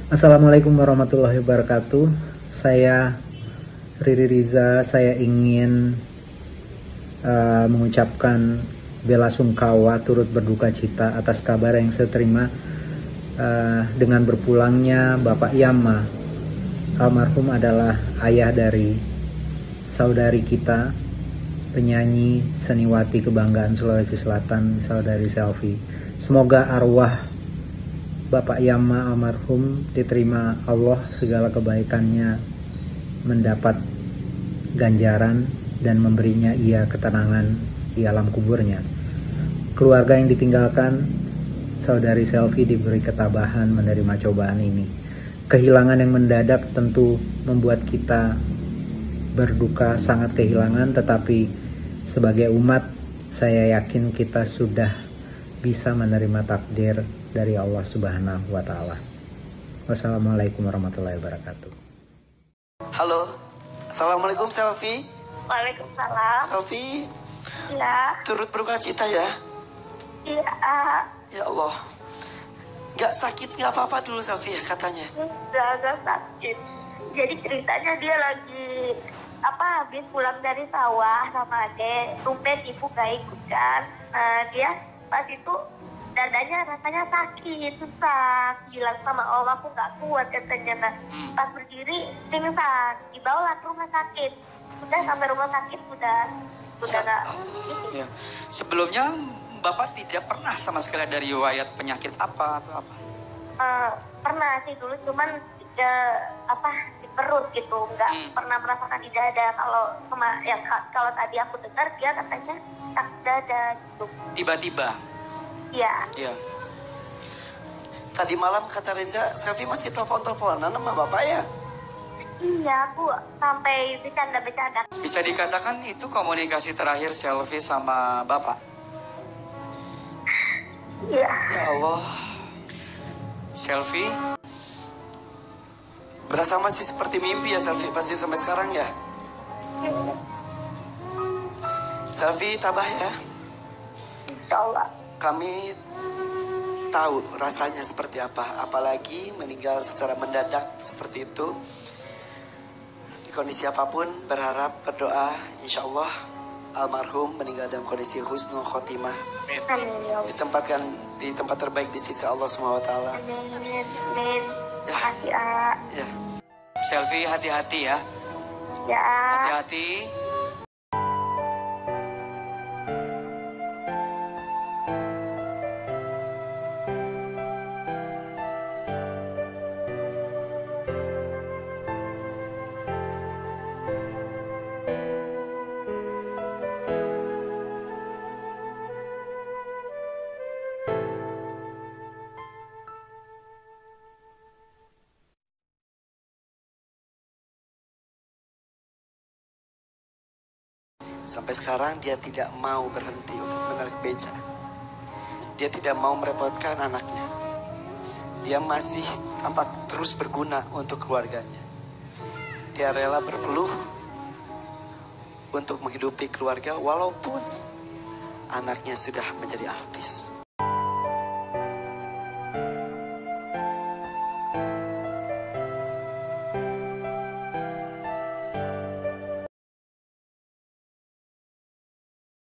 Assalamualaikum warahmatullahi wabarakatuh. Saya Riri Riza. Saya ingin mengucapkan bela sungkawa turut berduka cita atas kabar yang saya terima dengan berpulangnya Bapak Yama. Almarhum adalah ayah dari saudari kita, penyanyi seniwati kebanggaan Sulawesi Selatan, saudari Selvi. Semoga arwah Bapak Yama almarhum diterima Allah segala kebaikannya, mendapat ganjaran dan memberinya ia ketenangan di alam kuburnya. Keluarga yang ditinggalkan, saudari Selvi diberi ketabahan menerima cobaan ini. Kehilangan yang mendadak tentu membuat kita berduka, sangat kehilangan, tetapi sebagai umat saya yakin kita sudah bisa menerima takdir dari Allah Subhanahu wa Ta'ala. Wassalamualaikum warahmatullahi wabarakatuh. Halo, assalamualaikum Selvi. Waalaikumsalam. Selvi, Ya, turut berduka cita ya. iya, Ya Allah, nggak sakit nggak apa-apa dulu Selvi ya katanya. agak sakit. Jadi ceritanya dia lagi habis pulang dari sawah sama adek, tumben ibu gak ikut kan. Dia pas itu dadanya rasanya sakit, susah, bilang sama Allah aku nggak kuat katanya. Nah, pas berdiri pingsan, dibawa ke rumah sakit. Udah sampai rumah sakit udah nggak. Ya. Sebelumnya Bapak tidak pernah sama sekali ada riwayat penyakit apa atau apa? Pernah sih dulu, cuman di perut gitu, nggak pernah merasakan di dada. Kalau tadi aku dengar dia katanya sakit dada gitu. Tiba-tiba. Iya. Iya. Tadi malam kata Reza, Selvi masih telepon-teleponan sama Bapak ya? Iya, aku sampai bercanda-bercanda. Bisa dikatakan itu komunikasi terakhir Selvi sama Bapak? Iya. Ya Allah. Selvi, berasa masih seperti mimpi ya Selvi pasti sampai sekarang ya? Selvi tabah ya. Insya Allah. Kami tahu rasanya seperti apa, apalagi meninggal secara mendadak seperti itu. Di kondisi apapun berharap, berdoa, insya Allah almarhum meninggal dalam kondisi husnul khotimah. Amin ya Allah. Ditempatkan di tempat terbaik di sisi Allah SWT. Amin. Ya. Makasih, A. Ya. Selvi hati-hati ya. Ya, A. Hati-hati. Sampai sekarang dia tidak mau berhenti untuk menarik beca. Dia tidak mau merepotkan anaknya. Dia masih tampak terus berguna untuk keluarganya. Dia rela berpeluh untuk menghidupi keluarga walaupun anaknya sudah menjadi artis.